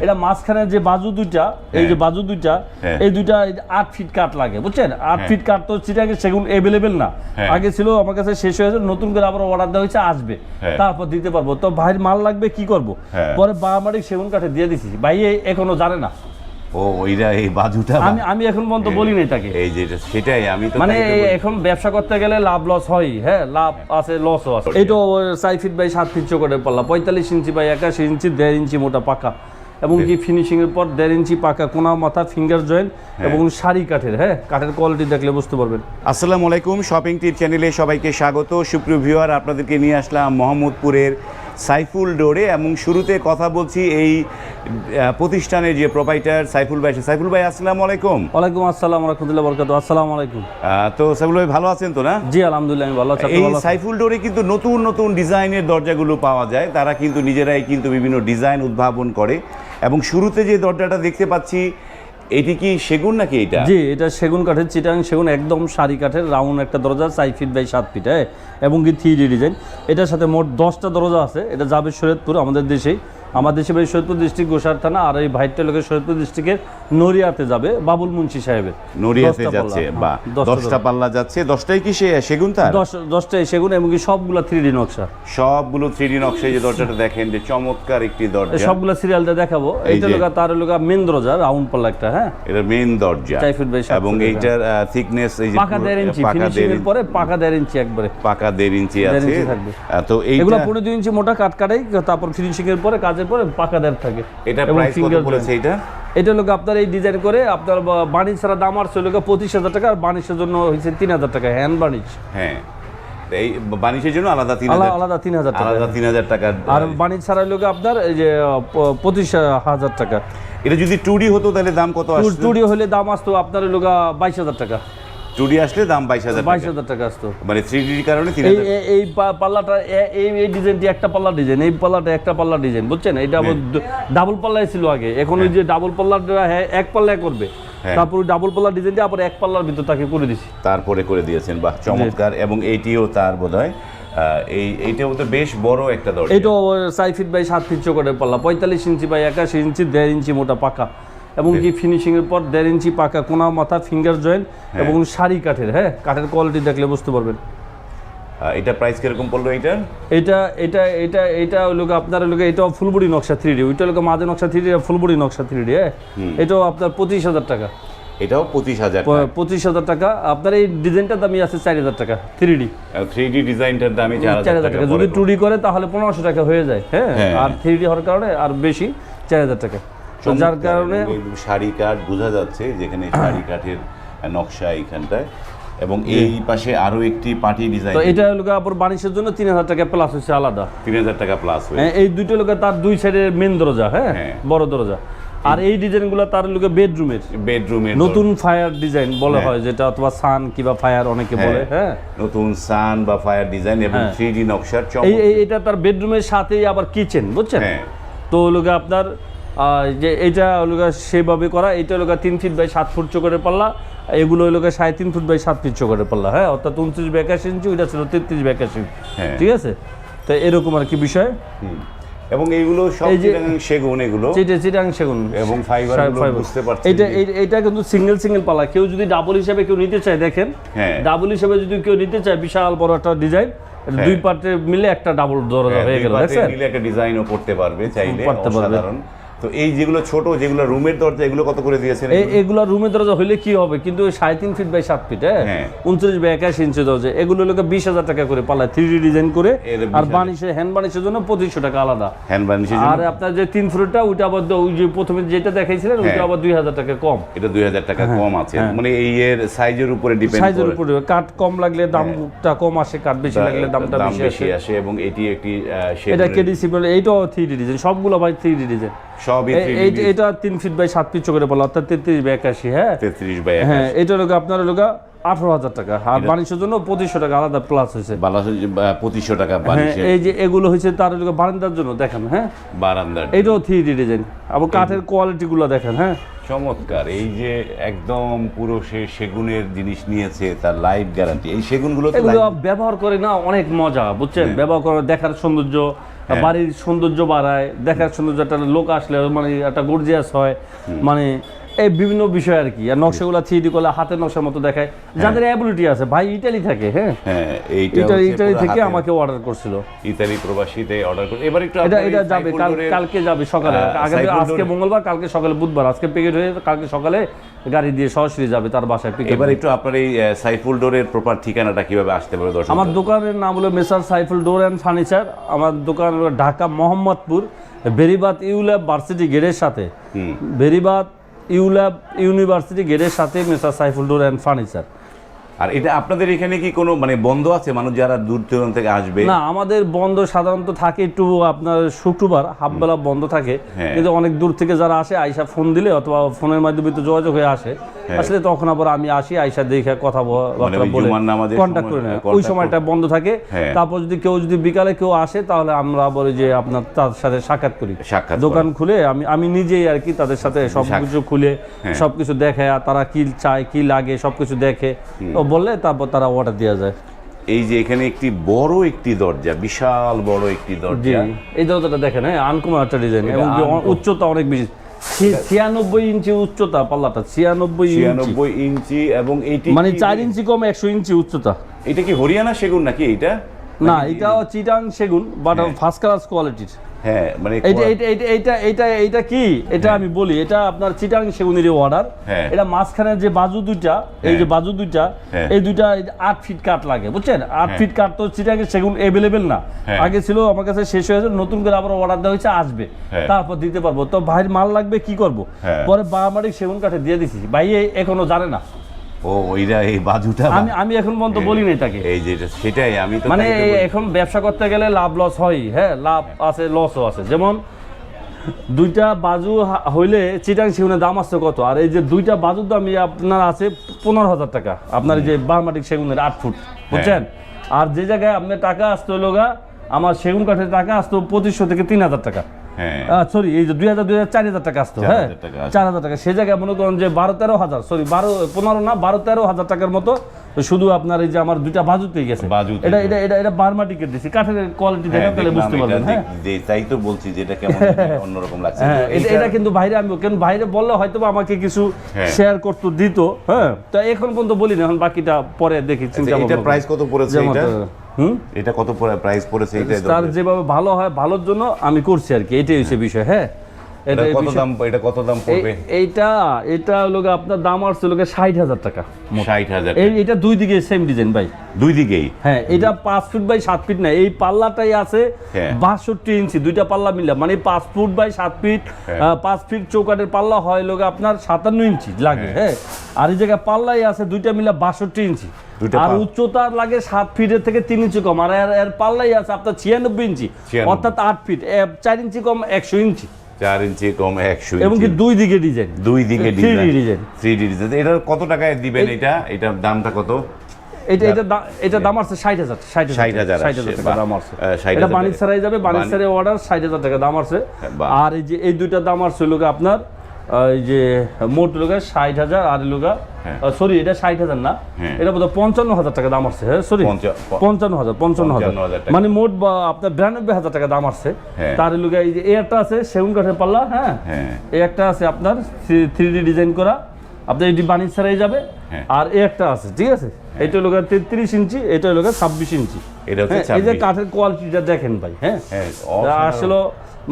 এটা মাঝখানে যে বাজু দুইটা, এই যে বাজু দুইটা, এই দুইটা 8 ফিট কাঠ লাগে, বুঝছেন? 8 ফিট কাঠ তো চিটাগাং সেগুন অ্যাভেলেবেল না, আগে ছিল, আমার কাছে শেষ হয়েছে, নতুন করে আবার অর্ডার দেওয়া হয়েছে, আসবে, তারপর দিতে পারবো। তো ভাইয়ের মাল লাগবে, কি করব, পরে বামারি সেগুন কাঠে দিয়ে দিছি, ভাই এখনো জানে না। ও ওইটা এই বাজুটা আমি এখন পর্যন্ত বলি নাই তাকে, এই যে সেটাই আমি তো মানে এখন ব্যবসা করতে গেলে লাভ লস হয়, হ্যাঁ, লাভ আছে লসও আছে। এইটা 4 ফিট বাই 7 ফিট চৌকাঠের পাল্লা, 45 ইঞ্চি বাই 81 ইঞ্চি, 1.5 ইঞ্চি মোটা পাকা, এবং কি ফিনিশিং এর পর 1.5 ইঞ্চি পাকা, কোনা মাথা, ফিঙ্গার জয়েন্ট, এবং শাড়ি কাঠের, হ্যাঁ, কাঠের কোয়ালিটি দেখলে বুঝতে পারবেন। আসসালামু আলাইকুম, শপিং টিপ চ্যানেলে সবাইকে স্বাগত। সুপ্রিয় ভিউয়ার, আপনাদেরকে নিয়ে আসলাম মোহাম্মদপুরের সাইফুল ডোরে, এবং শুরুতে কথা বলছি এই প্রতিষ্ঠানের যে প্রোপাইটার সাইফুল ভাই। সাইফুল ভাই, আসসালামু আলাইকুম। ওয়ালাইকুম আসসালাম ওয়া রাহমাতুল্লাহি ওয়া বারাকাতুহু। আসসালামু আলাইকুম। তো সাইফুল ভাই ভালো আছেন তো? না জি আলহামদুলিল্লাহ আমি ভালো আছি। এই সাইফুল ডোরে কিন্তু নতুন নতুন ডিজাইনের দরজাগুলো পাওয়া যায়, তারা কিন্তু নিজেরাই কিন্তু বিভিন্ন ডিজাইন উদ্ভাবন করে, এবং শুরুতে যে দরজাটা দেখতে পাচ্ছি এটি কি সেগুন নাকি? এটা জি, এটা সেগুন কাঠের, চিটাগাং সেগুন, একদম শাড়ি কাঠের রাউন্ড একটা দরজা, 4 ফিট বাই 7 ফিট, হ্যাঁ, এবং কি 3D ডিজাইন। এটার সাথে মোট 10টা দরজা আছে। এটা যাবে শরীয়তপুর, আমাদের দেশেই, আমার দেশে বাড়ি শরীয়তপুর ডিস্ট্রিক্ট গোসার থানা, আর এই ভাইটটা লোকের শরীয়তপুর ডিস্ট্রিক্টের নড়িয়াতে যাবে, বাবুল মুন্সি সাহেবের নড়িয়াতে যাচ্ছে। বা 10টা পাল্লা যাচ্ছে, 10টাই কি সেগুন? তার 10টাই সেগুন, এবং কি সবগুলা 3D নকশা, সবগুলো 3D নকশা। যে দরজাটা দেখেন, যে চমৎকার একটি দরজা, সবগুলা সিরিয়ালটা দেখাবো। এইটা লোকা তার লোকা মেন দরজা, রাউন্ড পাল্লা একটা, হ্যাঁ, এটা মেইন দরজা, 4 ফিট বাই 7 এবং এইটার থিকনেস এই যে পাকা 1.5 ইঞ্চি, ফিনিশিং এর পরে পাকা 1.5 ইঞ্চি, একবারে পাকা 1.5 ইঞ্চি আছে। তো এইগুলা 15 ইঞ্চি মোটা কাট কাটাই, তারপর ফিনিশিং এর পরে কাজের পরে পাকা 1.5 থাকে। এটা প্রাইস কত বলেছে এটা? এটা লোক আপনার এই ডিজাইন করে আপনার বানিশ ছাড়া দাম আর ছিল 25,000 টাকা, আর বানিশের জন্য হয়েছে 3,000 টাকা, হ্যান্ড বানিশ। হ্যাঁ, এই বানিশের জন্য আলাদা 3,000, আলাদা 3,000 টাকা, আলাদা 3,000 টাকা, আর বানিশ ছাড়া লোক আপনার এই যে 25,000 টাকা। এটা যদি 2D হতো তাহলে দাম কত আসতো? 2D হলে দাম আসতো আপনার লোক 22,000 টাকা। 2D আসলে দাম 22,000 টাকা আসতো, মানে 3D এর কারণে 3,000। এই পাল্লাটা, এই ডিজাইনটি একটা পাল্লা ডিজাইন, এই পাল্লাটা একটা পাল্লা ডিজাইন, বুঝছেন? এটা ডাবল পাল্লাই ছিল আগে, এখন ওই যে ডাবল পাল্লাটা এক পাল্লা করবে, তারপর ডাবল পাল্লা ডিজাইনটা আবার এক পাল্লার ভিতর তাকে করে দিছি, তারপরে করে দিয়েছেন। বাহ, চমৎকার। এবং এইটিও তার বোধহয় এইটাও তো বেশ বড় একটা দরজা। এটাও 4 ফিট বাই 7 ফিট চৌকাঠের পাল্লা, 45 ইঞ্চি বাই 81 ইঞ্চি, 1.5 ইঞ্চি মোটা পাকা, এবং কি ফিনিশিং এর পর 1.5 ইঞ্চি পাকা, কোনা মাথা, ফিঙ্গার জয়েন্ট, এবং শাড়ি কাঠের, হ্যাঁ, কাঠের কোয়ালিটি দেখলে বুঝতে পারবেন। এটা প্রাইস কিরকম পড়লো? এটা লোক আপনার লোক, এটাও ফুলবড়ি নকশা 3D, ওইটা লোক মাঝে নকশা 3D, ফুলবড়ি নকশা 3D, হ্যাঁ, এটাও আপনার 25,000 টাকা। এটাও 25,000 টাকা। আপনার এই ডিজাইনটার দামই আছে 4,000 টাকা, 3D ডিজাইনটার দামই 4,000 টাকা। যদি 2D করে তাহলে 1500 টাকা হয়ে যায়, হ্যাঁ, আর 3D হওয়ার কারণে আর বেশি 4,000 টাকা। যার কারণে শাড়ি কাঠ বোঝা যাচ্ছে, যেখানে শাড়ি কাঠের নকশা এইখানটায়, এবং এই পাশে আরো একটি পার্টি ডিজাইন। তো এটা লোক আবার বানিশের জন্য 3,000 টাকা প্লাস হচ্ছে আলাদা, 3,000 টাকা প্লাস হয়ে। এই দুটো লোক তার দুই সাইডের মেন দরজা, হ্যাঁ, বড় দরজা। আর এই ডিজাইনগুলো তার লোকে বেডরুমের নতুন ফায়ার ডিজাইন বলা হয়, যেটা অথবা সান কিংবা ফায়ার অনেকে বলে, হ্যাঁ, নতুন সান বা ফায়ার ডিজাইন এবং 3D নকশার। এটা তার বেডরুমের সাথেই আবার কিচেন, বুঝছেন? তো লোকে আপনার যে এটা লোকে সেভাবে করা, এটা লোকে 3 ফিট বাই 7 ফুট চৌকাঠের পাল্লা, এগুলো লোকে 3.5 ফুট বাই 7 ফিট চৌকাঠের পাল্লা, হ্যাঁ, অর্থাৎ 29 বাই 81 ইঞ্চি, ওইটা ছিল 33 বাই 81, ঠিক আছে? তো এরকম আর কি বিষয়। এবং এইগুলো সব চিটাগাং সেগুন, এগুলো চিটাগাং সেগুন, এবং ফাইবার বুঝতে পারছেন। এটা কিন্তু সিঙ্গেল পাল্লা, কেউ যদি ডাবল হিসেবে কেউ নিতে চায়, দেখেন, ডাবল হিসেবে যদি কেউ নিতে চায়, বিশাল বড় একটা ডিজাইন, দুই পার্টে মিলে একটা ডাবল দরজা হয়ে গেল, দেখেন, মিলে একটা ডিজাইনও করতে পারবে চাইলে, অসাধারণ। তো এই যেগুলো ছোট, যেগুলো রুমের দরজা, এগুলো কত করে দিয়েছেন? এগুলো রুমের দরজা হইলে কি হবে, কিন্তু 3.5 ফিট বাই 7 ফিট, হ্যাঁ, 29 বাই 81 ইঞ্চি দরজা, এগুলো লোকে 20,000 টাকা করে পাল্লা, 3D ডিজাইন করে। আর বানিশে হ্যান্ড বানিশের জন্য 2500 টাকা আলাদা, হ্যান্ড বানিশের। আর আপনার যে 3 ফুটটা, ওইটা আবার ওই যে প্রথমে যেটা দেখাইছিলেন, ওইটা আবার 2,000 টাকা কম। এটা 2,000 টাকা কম আছে, মানে এই এর সাইজের উপরে ডিপেন্ড করে। সাইজের উপরে কাট কম লাগলে দামটা কম আসে, কাট বেশি লাগলে দামটা বেশি আসে। এবং এটি একটি এটা কেডিসি বলে, এইটাও 3D ডিজাইন, সবগুলো ভাই 3D ডিজাইন, সবই 3D। এটা 3 ফিট বাই 7 ফিট চৌকাঠের পাল্লা, অর্থাৎ 33 বাই 81, হ্যাঁ, 33 বাই 81, হ্যাঁ, এটা লোক আপনার লোক 18,000 টাকা, আর বানিশের জন্য 2500 টাকা আলাদা প্লাস হয়েছে, 2500 টাকা বানিশ। এই যে এগুলো হয়েছে তার লোক বারান্দার জন্য, দেখেন, হ্যাঁ, বারান্দার, এটাও 3D ডিজাইন, আবার কাঠের কোয়ালিটি গুলো দেখেন, হ্যাঁ, চমৎকার। এই যে একদম পুরো সেগুনের জিনিস নিয়েছে, তার লাইফ গ্যারান্টি। এই সেগুনগুলো ব্যবহার করে না অনেক মজা, বুঝছেন? ব্যবহার করে দেখার সৌন্দর্য, বাড়ির সৌন্দর্য বাড়ায়, দেখার সৌন্দর্য, একটা লোক আসলে মানে একটা গর্জিয়াস হয়, মানে এই বিভিন্ন বিষয় আর কি। আর নকশাগুলো 3D করলে হাতের নকশার মতো দেখায়, যাদের অ্যাবিলিটি আছে। ভাই ইটালি থাকে, হ্যাঁ ইটালি থেকে আমাকে অর্ডার করছিল, ইতালি প্রবাসীতে অর্ডার করে। এবার একটু এটা যাবে কালকে যাবে সকালে, আজকে মঙ্গলবার, কালকে সকালে বুধবার, আজকে প্যাকেট হয়ে কালকে সকালে গাড়ি দিয়ে সরাসরি যাবে তার বাসায় পিক। এবার একটু আপনার এই সাইফুল ডোরের প্রপার ঠিকানাটা কিভাবে আসতে পারে দর্শক? আমার দোকানের নাম হলো মেসার সাইফুল ডোর অ্যান্ড ফার্নিচার। আমার দোকান হলো ঢাকা মোহাম্মদপুর বেরিবাদ ইউল্যাব ভার্সিটি গেটের সাথে, বেরিবাদ ইউল্যাব ইউনিভার্সিটি গেটের সাথে মেসার সাইফুল ডোর অ্যান্ড ফার্নিচার। আর এটা আপনাদের এখানে কি কোনো মানে বন্ধ আছে, মানুষ যারা দূর দূরান্ত থেকে আসবে? না, আমাদের বন্ধ সাধারণত থাকে একটু আপনার শুক্রবার হাফবেলা বন্ধ থাকে, কিন্তু অনেক দূর থেকে যারা আসে আইসা ফোন দিলে অথবা ফোনের মাধ্যমে তো যোগাযোগ হয়ে আসে, আসলে তখন আবার আমি আসি, আইসা দেখে কথা বলে কন্ট্যাক্ট করে নেয়, ওই সময়টা বন্ধ থাকে। তারপর যদি কেউ বিকালে কেউ আসে তাহলে আমরা বলি যে আপনার তার সাথে সাক্ষাৎ করি, দোকান খুলে আমি নিজেই আর কি তাদের সাথে সবকিছু খুলে সবকিছু দেখে, আর তারা কি চায় কি লাগে সবকিছু দেখে বললে তারপর তারা অর্ডার দেওয়া যায়। এই যে এখানে একটি বড় একটি দরজা, বিশাল বড় একটি দরজা, এই দরজাটা দেখেন, আনকমন একটা ডিজাইন এবং উচ্চতা অনেক বেশি, 96 ইঞ্চি উচ্চতা, পাল্লাটা 96 ইঞ্চি এবং এইটি মানে 4 ইঞ্চি কম 100 ইঞ্চি উচ্চতা। এটা কি হরিয়ানা সেগুন নাকি? এটা না, এটাও চিটাং সেগুন, বাট ফার্স্ট ক্লাস কোয়ালিটির। হ্যাঁ, মানে এইটা কি, এটা আমি বলি, এটা আপনার চিটাং সেগুনের অর্ডার। এটা মাঝখানে যে বাজু দুইটা, এই যে বাজু দুইটা, এই দুইটা 8 ফিট কাঠ লাগে, বুঝছেন? 8 ফিট কাঠ তো চিটাং সেগুন অ্যাভেলেবেল না, আগে ছিল, আমার কাছে শেষ হয়েছে, নতুন করে আবার অর্ডার দেওয়া হয়েছে, আসবে তারপর দিতে পারবো। তো ভাইয়ের মাল লাগবে, কি করব, পরে বামারি সেগুন কাঠে দিয়ে দিছি, ভাই এখনো জানে না। ও ওইটা এই বাজুটা আমি এখন পর্যন্ত বলি নাই তাকে, এই যে সেটাই আমি তো মানে এখন ব্যবসা করতে গেলে লাভ লস হয়, হ্যাঁ লাভ আছে লসও আছে। যেমন দুইটা বাজু হইলে চিটাং সেগুনের দাম আছে কত, আর এই যে দুইটা বাজুর দাম আপনার আছে 15,000 টাকা, আপনার এই যে বারমাটিক সেগুনের 8 ফুট, বুঝছেন? আর যে জায়গায় আপনার টাকা আসতো হলো আমার সেগুন কাঠের টাকা আসতো 2500 থেকে 3000 টাকা, সরি এই যে 2000-4000 টাকা আসতো, হ্যাঁ 4000 টাকা, সে জায়গায় মনে করেন যে 12-13,000, সরি 15 না 12-13,000 টাকার মতো শুধু আপনার এই যে আমার দুইটা বাজুতেই গেছে। এটা এটা এটা এটা বারমাটিকের দিছি, কাঠের কোয়ালিটি দেখে তাহলে বুঝতে পারবেন। হ্যাঁ তাই তো বলছি যে এটা কেমন অন্যরকম লাগছে। হ্যাঁ এটা কিন্তু বাইরে আমি কেন বাইরে বললে হয়তো আমাকে কিছু শেয়ার করতে দিত, হ্যাঁ তো এখন পর্যন্ত বলি না, এখন বাকিটা পরে দেখি চিন্তা করব। এটা প্রাইস কত পড়েছে এটা? এটা কত প্রাইস পড়েছে? এটা তার যেভাবে ভালো হয় ভালোর জন্য আমি করছি আর কি, এটাই হচ্ছে বিষয়। হ্যাঁ এটা কত দাম পড়বে? এটা হলো আপনার দাম আসছে 60,000 টাকা। 60,000? এটা দুই দিকে সেম ডিজাইন ভাই, দুই দিকেই। হ্যাঁ এটা 5 ফুট বাই 7 ফিট না, এই পাল্লাটাই আছে 62 ইঞ্চি, দুইটা পাল্লা মিলা, মানে 5 ফুট বাই 7 ফিট, 5 ফিট চৌকাটের পাল্লা হয় লোক আপনার 57 ইঞ্চি লাগে। হ্যাঁ আর এই জায়গায় পাল্লাই আছে দুইটা মিলা 62 ইঞ্চি, আর উচ্চতা লাগে 7 ফিটের থেকে 3 ইঞ্চি কম, আর এর পাল্লাই আছে আপনার 96 ইঞ্চি, অর্থাৎ 8 ফিট, 4 ইঞ্চি কম 100 ইঞ্চি, 4 ইঞ্চি কম 100 ইঞ্চি, এবং কি দুই দিকে ডিজাইন, 3D ডিজাইন। এটার কত টাকায় দিবেন? এটার দামটা কত? এটা দাম আছে 60,000 টাকা দাম আছে। এটা বাণিজ্যসারাই যাবে, বাণিজ্যসারাই অর্ডার 60,000 টাকা দাম আছে। আর এই যে এই দুইটা দাম আছে লোক আপনার এই যে মোট লোক 60,000, আর লোক সরি এটা 60,000 না, এটা বোধহয় 55,000 টাকা দাম আছে। হ্যাঁ সরি 55,000 মানে মোট আপনার 92,000 টাকা দাম আছে। তার লোক এই যে একটা আছে সেগুন কাঠের পাল্লা, হ্যাঁ এই একটা আছে আপনার 3D ডিজাইন করা, আপনার এটি বাণিজ্য ছাড়াই যাবে। আর এই একটা আছে, ঠিক আছে, এটা হলো 33 ইঞ্চি, এটা হলো 26 ইঞ্চি। এই যে কাঠের কোয়ালিটিটা দেখেন ভাই, হ্যাঁ আসলে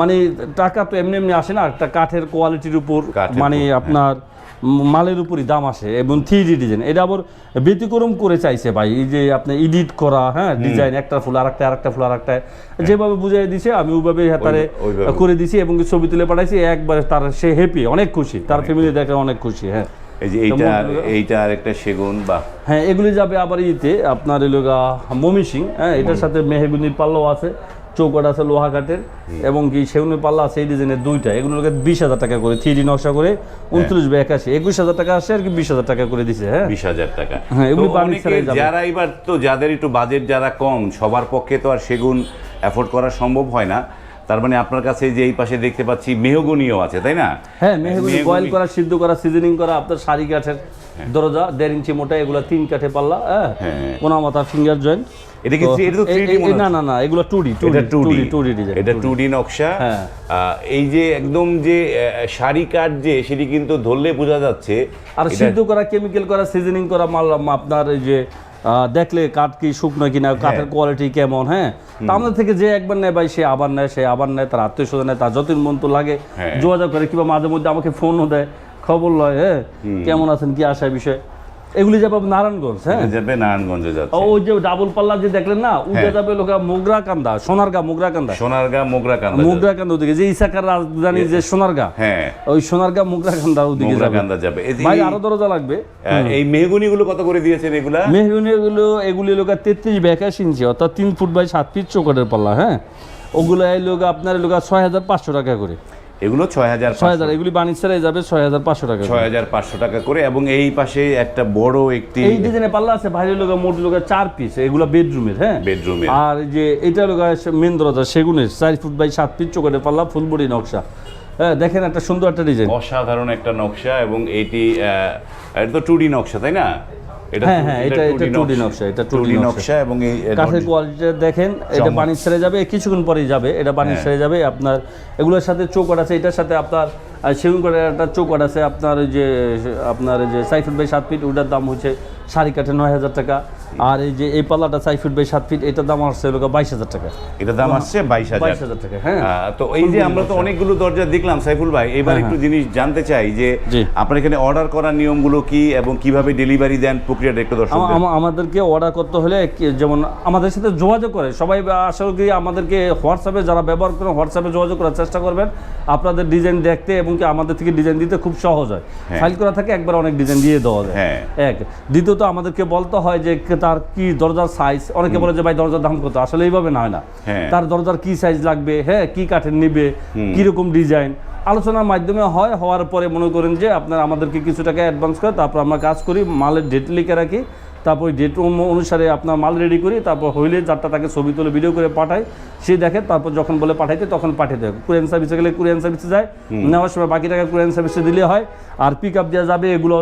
মানে টাকা তো এমনি এমনি আসে না, একটা কাঠের কোয়ালিটির উপর মানে আপনার মালের উপরই দাম আসে, এবং 3D ডিজাইন। এটা আবার ব্যতিক্রম করে চাইছে ভাই, এই যে আপনি এডিট করা, হ্যাঁ ডিজাইন একটা ফুল আরেকটা ফুল আরেকটা, যেভাবে বুঝাই দিছে আমি ওইভাবে হাতারে করে দিছি, এবং ছবি তুলে পাঠাইছি, একবারে তার সে হ্যাপি, অনেক খুশি, তার ফ্যামিলি দেখে অনেক খুশি। হ্যাঁ এই যে এইটা আরেকটা সেগুন, বা হ্যাঁ এগুলি যাবে আবার ইতে আপনার এলাকা মমিসিং। হ্যাঁ এটার সাথে মেহগুনির পাল্লাও আছে, চৌকাট আছে লোহা কাঠের, এবং কি সেগুনের পাল্লা আছে এই ডিজাইনের দুইটা, এগুলোকে 20,000 টাকা করে 3D নকশা করে 29/81 21,000 টাকা আসে আর কি, 20,000 টাকা করে দিছে। হ্যাঁ 20,000 টাকা। হ্যাঁ এগুলো যারা এবার তো যাদের একটু বাজেট যারা কম, সবার পক্ষে তো আর সেগুন অ্যাফোর্ড করা সম্ভব হয় না, তার মানে আপনার কাছে যে এই পাশে দেখতে পাচ্ছি মেহগনিও আছে, তাই না? হ্যাঁ, মেহগনি বয়েল করা, সিদ্ধ করা, সিজনিং করা, আপনার সারি কাঠের দরজা 1.5 ইঞ্চি মোটা, এগুলো 3 কাঠে পাল্লা, হ্যাঁ, কোনা মাথা ফিঙ্গার জয়েন্ট। এটা কি এটা তো 3D মনে হচ্ছে? না, এগুলো 2D ডিজাইন। এটা 2D নকশা। হ্যাঁ। এই যে একদম যে সারি কাঠ যে সেটি কিন্তু ধরলে বোঝা যাচ্ছে। আর সিদ্ধ করা, কেমিক্যাল করা, সিজনিং করা মাল আপনার এই যে দেখলে কাঠ কি শুকনো কিনা, কাঠের কোয়ালিটি কেমন, হ্যাঁ, তা আমাদের থেকে যে একবার নেয় ভাই সে আবার নেয়, তার আত্মীয় স্বজন নেয়, তার যতদিন মন তো লাগে যোগাযোগ করে, কিংবা মাঝে মধ্যে আমাকে ফোনও দেয়, খবর লয়, হ্যাঁ, কেমন আছেন, কি আসার বিষয়। এগুলি যাবে নারায়ণগঞ্জ, হ্যাঁ, যাবে নারায়ণগঞ্জে যাচ্ছে। ওই যে ডাবল পাল্লা যে দেখলেন না, ওটা যাবে লোকা মোগরাকান্দা, সোনারগাঁ, মোগরাকান্দা ওদিকে, যে ইসাকার রাজধানী যে সোনারগাঁ, হ্যাঁ, ওই সোনারগাঁ মোগরাকান্দা ওদিকে যাবে। ভাই আরো দরজা লাগবে। এই মেহগনি গুলো কত করে দিয়েছেন? মেহগনি এগুলি লোকা 33 বাই 81 ইঞ্চি, অর্থাৎ 3 ফুট বাই 7 ফিট চৌকাঠের পাল্লা, হ্যাঁ, ওগুলো এই লোক আপনার 6500 টাকা করে। এগুলো 6500, এগুলি বাণিজ্যের যাবে 6500 টাকা, 6500 টাকা করে। এবং এই পাশে একটা বড় একটি এই ডিজাইনের পাল্লা আছে, বাইরে লোক মোট লোক 4 পিস, এগুলো বেডরুমের, হ্যাঁ, বেডরুমের। আর যে এটা লোক মেন দরজা সেগুনের 4 ফুট বাই 7 ফিট চৌকাঠের পাল্লা, ফুলবডি নকশা, হ্যাঁ, দেখেন একটা সুন্দর একটা ডিজাইন, অসাধারণ একটা নকশা। এবং এটা তো 2D নকশা, তাই না? হ্যাঁ, এটা 2D নকশা, এটা 2D নকশা। এবং এই কাঠের কোয়ালিটি দেখেন, এটা বাণিজ্য ছেড়ে যাবে, কিছুক্ষণ পরেই যাবে, এটা বাণিজ্য ছেড়ে যাবে। আপনার এগুলোর সাথে চৌকাঠ আছে, এটার সাথে আপনার সেগুন কাঠের একটা চৌকাঠ আছে, আপনার ওই যে 4 ফুট বাই 7 ফিট, ওটার দাম হচ্ছে সারি কাঠে 9000 টাকা। আর এই যে এই পাল্লাটা 4 ফুট বাই 7 ফিট, এটার দাম আসছে 22000 টাকা। এটার দাম আসছে 22000 টাকা, হ্যাঁ। তো এই যে আমরা তো অনেকগুলো দরজা দেখলাম সাইফুল ভাই, এবার একটু জিনিস জানতে চাই যে আপনার এখানে অর্ডার করার নিয়মগুলো কি এবং কিভাবে ডেলিভারি দেন, প্রক্রিয়াটা একটু দর্শক। আমাদেরকে অর্ডার করতে হলে যেমন আমাদের সাথে যোগাযোগ করে সবাই, আসলে কি আমাদেরকে হোয়াটসঅ্যাপে যারা ব্যবহার করেন, হোয়াটসঅ্যাপে যোগাযোগ করার চেষ্টা করবেন। আপনাদের ডিজাইন দেখতে এবং কি আমাদের থেকে ডিজাইন দিতে খুব সহজ হয়, ফাইল করা থাকে, একবার অনেক ডিজাইন দিয়ে দেওয়া যায়। এক দ্বিতীয়ত আমাদেরকে বলতে হয় যে তার কি দরজার সাইজ। অনেকে বলে যে ভাই দরজার দাম কত, আসলে এইভাবে না হয় না, তার দরজার কি সাইজ লাগবে, হ্যাঁ, কি কাঠের নিবে, কিরকম ডিজাইন, আলোচনার মাধ্যমে হওয়ার পরে মনে করেন যে আপনার আমাদেরকে কিছু টাকা অ্যাডভান্স করে, তারপর আমরা কাজ করি, মালের ডেট লিখে রাখি, তারপর ডেট অনুসারে আপনার মাল রেডি করি, তারপর হইলে যারটা তাকে ছবি তুলে ভিডিও করে পাঠাই, সে দেখে, তারপর যখন বলে পাঠাইতে তখন পাঠিয়ে দেয়। কুরিয়ার সার্ভিসে গেলে কুরিয়ার সার্ভিসে যায়, নেওয়ার সময় বাকি টাকা কুরিয়ার সার্ভিসে দিলে হয়। আর পিক আপ দেওয়া যাবে, এগুলো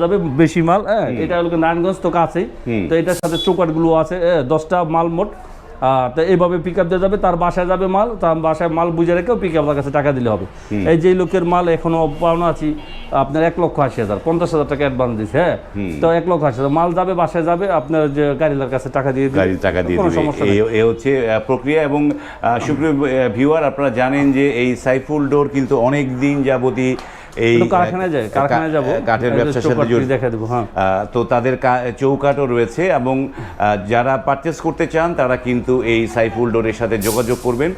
যাবে বেশি মাল, হ্যাঁ, এটা হলো নারায়ণগঞ্জ তো কাছেই, তো এটার সাথে চৌকাঠগুলো আছে 10টা মাল মোট। তো এইভাবে পিক আপ দেওয়া যাবে, তার বাসায় যাবে মাল, তার বাসায় মাল বুঝে রেখেও পিক আপের কাছে টাকা দিলে হবে। এই যে লোকের মাল এখনো পাওনা আছি আপনার 1,80,000, 50,000 টাকা অ্যাডভান্স দিচ্ছে, হ্যাঁ, তো 1,80,000 মাল যাবে, বাসায় যাবে, আপনার যে গাড়িলার কাছে টাকা দিয়ে দিবে, এই হচ্ছে প্রক্রিয়া। এবং সুপ্রিয় ভিউয়ার, আপনারা জানেন যে এই সাইফুল ডোর কিন্তু অনেক দিন যাবতী এই কারখানায় যাব, কাঠের ব্যবসার সাথে জড়িত, তো তাদের চৌকাঠও রয়েছে। এবং যারা পারচেস করতে চান তারা কিন্তু এই সাইফুল ডোরের সাথে যোগাযোগ করবেন,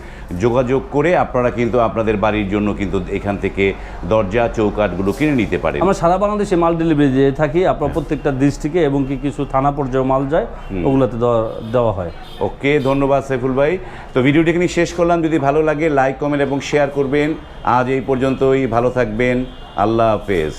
যোগাযোগ করে আপনারা কিন্তু আপনাদের বাড়ির জন্য কিন্তু এখান থেকে দরজা চৌকাঠগুলো কিনে নিতে পারেন। আমরা সারা বাংলাদেশে মাল ডেলিভারি দিয়ে থাকি, আপনার প্রত্যেকটা ডিস্ট্রিক্টে, এবং কি কিছু থানা পর্যায়ে মাল যায়, ওগুলোতে দেওয়া হয়। ওকে, ধন্যবাদ সাইফুল ভাই। তো ভিডিওটি এখানে শেষ করলাম, যদি ভালো লাগে লাইক, কমেন্ট এবং শেয়ার করবেন। আজ এই পর্যন্তই, ভালো থাকবেন, আল্লাহ হাফেজ।